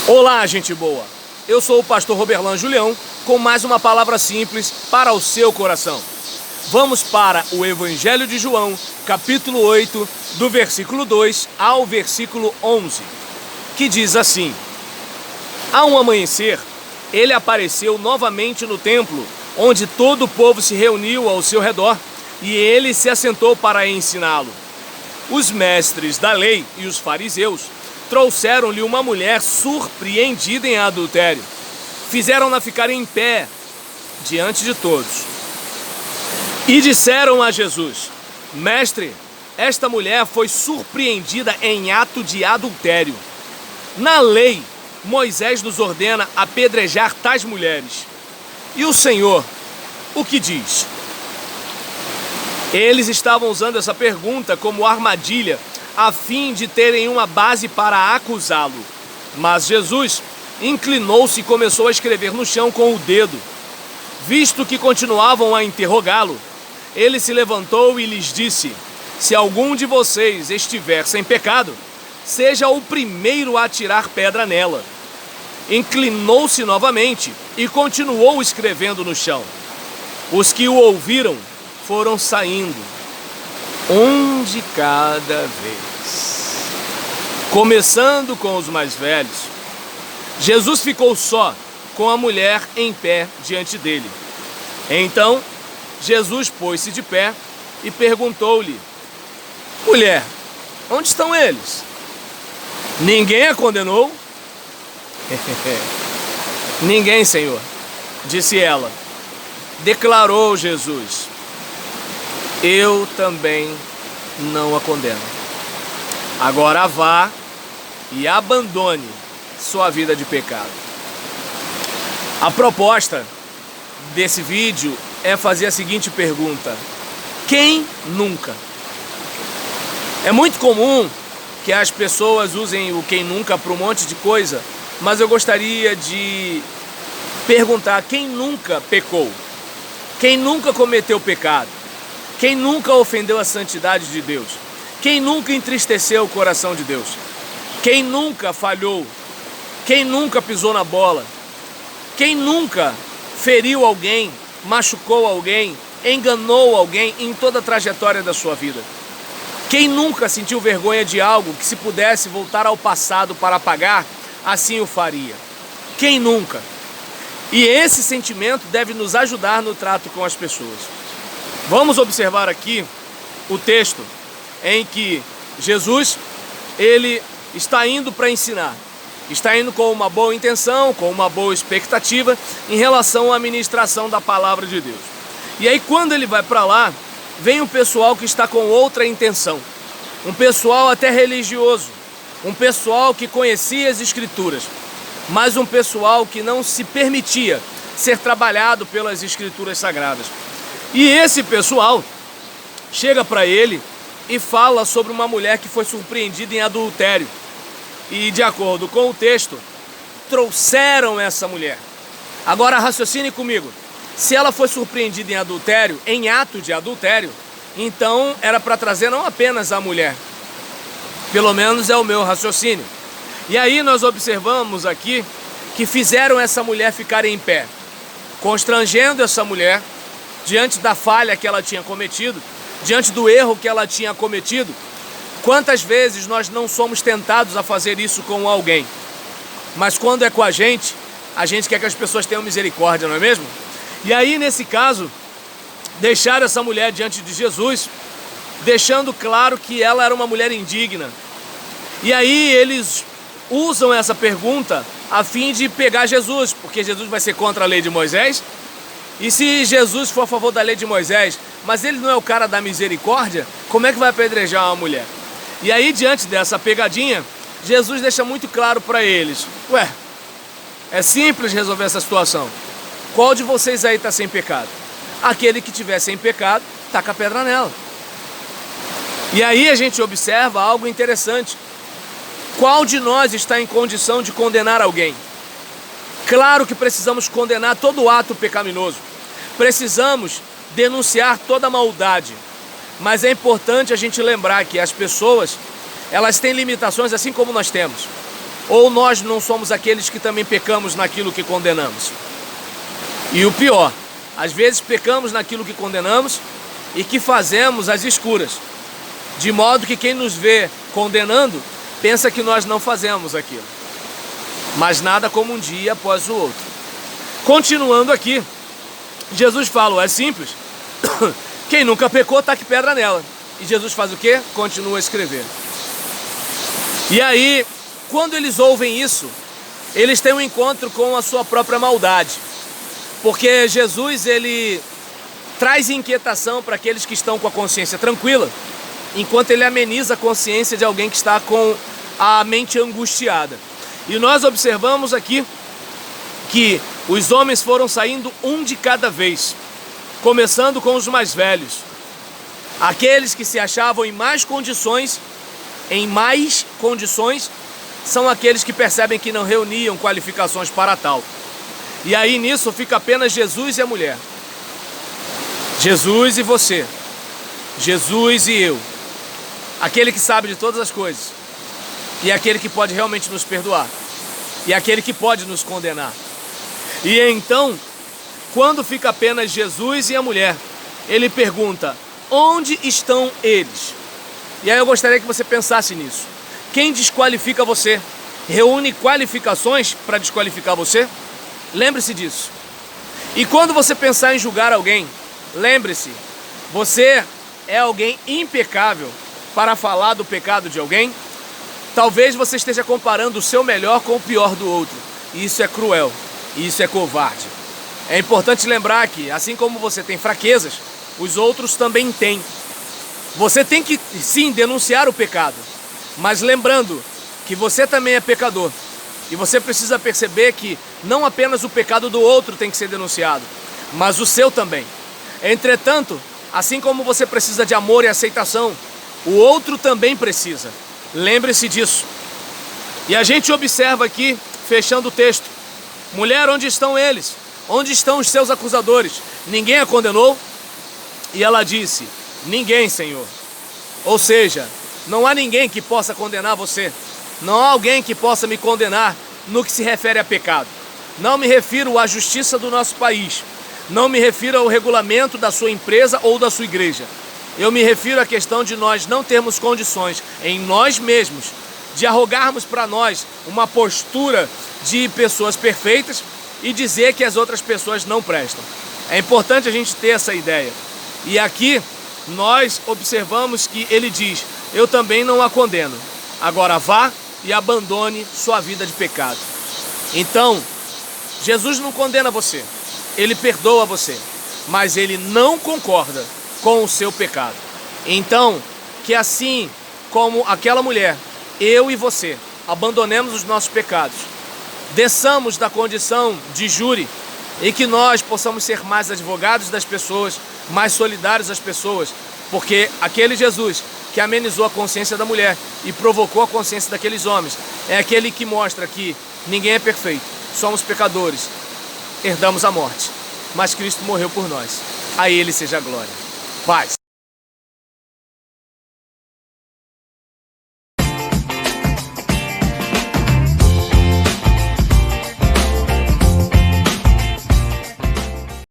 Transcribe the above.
Olá, gente boa! Eu sou o pastor Roberlan Julião com mais uma palavra simples para o seu coração. Vamos para o Evangelho de João, capítulo 8, do versículo 2 ao versículo 11, que diz assim: Ao amanhecer, ele apareceu novamente no templo, onde todo o povo se reuniu ao seu redor, e ele se assentou para ensiná-lo. Os mestres da lei e os fariseus trouxeram-lhe uma mulher surpreendida em adultério. Fizeram-na ficar em pé diante de todos. E disseram a Jesus: Mestre, esta mulher foi surpreendida em ato de adultério. Na lei, Moisés nos ordena apedrejar tais mulheres. E o Senhor, o que diz? Eles estavam usando essa pergunta como armadilha, a fim de terem uma base para acusá-lo. Mas Jesus inclinou-se e começou a escrever no chão com o dedo. Visto que continuavam a interrogá-lo, ele se levantou e lhes disse: Se algum de vocês estiver sem pecado, seja o primeiro a tirar pedra nela. Inclinou-se novamente e continuou escrevendo no chão. Os que o ouviram foram saindo, um de cada vez, começando com os mais velhos. Jesus ficou só, com a mulher em pé diante dele. Então, Jesus pôs-se de pé e perguntou-lhe: Mulher, onde estão eles? Ninguém a condenou? Ninguém, Senhor, disse ela. Declarou Jesus: Eu também não a condeno. Agora vá e abandone sua vida de pecado. A proposta desse vídeo é fazer a seguinte pergunta: quem nunca? É muito comum que as pessoas usem o quem nunca para um monte de coisa, mas eu gostaria de perguntar: quem nunca pecou? Quem nunca cometeu pecado? Quem nunca ofendeu a santidade de Deus? Quem nunca entristeceu o coração de Deus? Quem nunca falhou? Quem nunca pisou na bola? Quem nunca feriu alguém, machucou alguém, enganou alguém em toda a trajetória da sua vida? Quem nunca sentiu vergonha de algo que, se pudesse voltar ao passado para apagar, assim o faria? Quem nunca? E esse sentimento deve nos ajudar no trato com as pessoas. Vamos observar aqui o texto em que Jesus, ele está indo para ensinar. Está indo com uma boa intenção, com uma boa expectativa em relação à ministração da palavra de Deus. E aí, quando ele vai para lá, vem um pessoal que está com outra intenção. Um pessoal até religioso. Um pessoal que conhecia as Escrituras. Mas um pessoal que não se permitia ser trabalhado pelas Escrituras Sagradas. E esse pessoal chega para ele e fala sobre uma mulher que foi surpreendida em adultério. E, de acordo com o texto, trouxeram essa mulher. Agora raciocine comigo. Se ela foi surpreendida em adultério, em ato de adultério, então era para trazer não apenas a mulher. Pelo menos é o meu raciocínio. E aí nós observamos aqui que fizeram essa mulher ficar em pé, constrangendo essa mulher diante da falha que ela tinha cometido, diante do erro que ela tinha cometido. Quantas vezes nós não somos tentados a fazer isso com alguém? Mas quando é com a gente quer que as pessoas tenham misericórdia, não é mesmo? E aí, nesse caso, deixaram essa mulher diante de Jesus, deixando claro que ela era uma mulher indigna. E aí eles usam essa pergunta a fim de pegar Jesus, porque Jesus vai ser contra a lei de Moisés. E se Jesus for a favor da lei de Moisés, mas ele não é o cara da misericórdia, como é que vai apedrejar uma mulher? E aí, diante dessa pegadinha, Jesus deixa muito claro para eles: Ué, é simples resolver essa situação. Qual de vocês aí está sem pecado? Aquele que tiver sem pecado, taca a pedra nela. E aí a gente observa algo interessante. Qual de nós está em condição de condenar alguém? Claro que precisamos condenar todo ato pecaminoso. Precisamos denunciar toda maldade. Mas é importante a gente lembrar que as pessoas, elas têm limitações assim como nós temos. Ou nós não somos aqueles que também pecamos naquilo que condenamos? E o pior, às vezes pecamos naquilo que condenamos e que fazemos às escuras, de modo que quem nos vê condenando pensa que nós não fazemos aquilo. Mas nada como um dia após o outro. Continuando aqui, Jesus fala, é simples, quem nunca pecou, taque pedra nela. E Jesus faz o quê? Continua a escrever. E aí, quando eles ouvem isso, eles têm um encontro com a sua própria maldade. Porque Jesus, ele traz inquietação para aqueles que estão com a consciência tranquila, enquanto ele ameniza a consciência de alguém que está com a mente angustiada. E nós observamos aqui que os homens foram saindo um de cada vez, começando com os mais velhos. Aqueles que se achavam em mais condições, são aqueles que percebem que não reuniam qualificações para tal. E aí nisso fica apenas Jesus e a mulher. Jesus e você. Jesus e eu. Aquele que sabe de todas as coisas. E aquele que pode realmente nos perdoar. E aquele que pode nos condenar. E então, quando fica apenas Jesus e a mulher, ele pergunta, onde estão eles? E aí eu gostaria que você pensasse nisso. Quem desqualifica você? Reúne qualificações para desqualificar você? Lembre-se disso. E quando você pensar em julgar alguém, lembre-se, você é alguém impecável para falar do pecado de alguém? Talvez você esteja comparando o seu melhor com o pior do outro. E isso é cruel. E isso é covarde. É importante lembrar que, assim como você tem fraquezas, os outros também têm. Você tem que, sim, denunciar o pecado. Mas lembrando que você também é pecador. E você precisa perceber que não apenas o pecado do outro tem que ser denunciado, mas o seu também. Entretanto, assim como você precisa de amor e aceitação, o outro também precisa. Lembre-se disso. E a gente observa aqui, fechando o texto, mulher, onde estão eles? Onde estão os seus acusadores? Ninguém a condenou? E ela disse, ninguém, Senhor. Ou seja, não há ninguém que possa condenar você. Não há alguém que possa me condenar no que se refere a pecado. Não me refiro à justiça do nosso país. Não me refiro ao regulamento da sua empresa ou da sua igreja. Eu me refiro à questão de nós não termos condições em nós mesmos de arrogarmos para nós uma postura de pessoas perfeitas e dizer que as outras pessoas não prestam. É importante a gente ter essa ideia. E aqui nós observamos que ele diz, eu também não a condeno. Agora vá e abandone sua vida de pecado. Então, Jesus não condena você. Ele perdoa você. Mas ele não concorda com o seu pecado. Então, que assim como aquela mulher, eu e você, abandonemos os nossos pecados, desçamos da condição de júri e que nós possamos ser mais advogados das pessoas, mais solidários às pessoas, porque aquele Jesus que amenizou a consciência da mulher e provocou a consciência daqueles homens é aquele que mostra que ninguém é perfeito, somos pecadores, herdamos a morte, mas Cristo morreu por nós. A Ele seja a glória. Paz.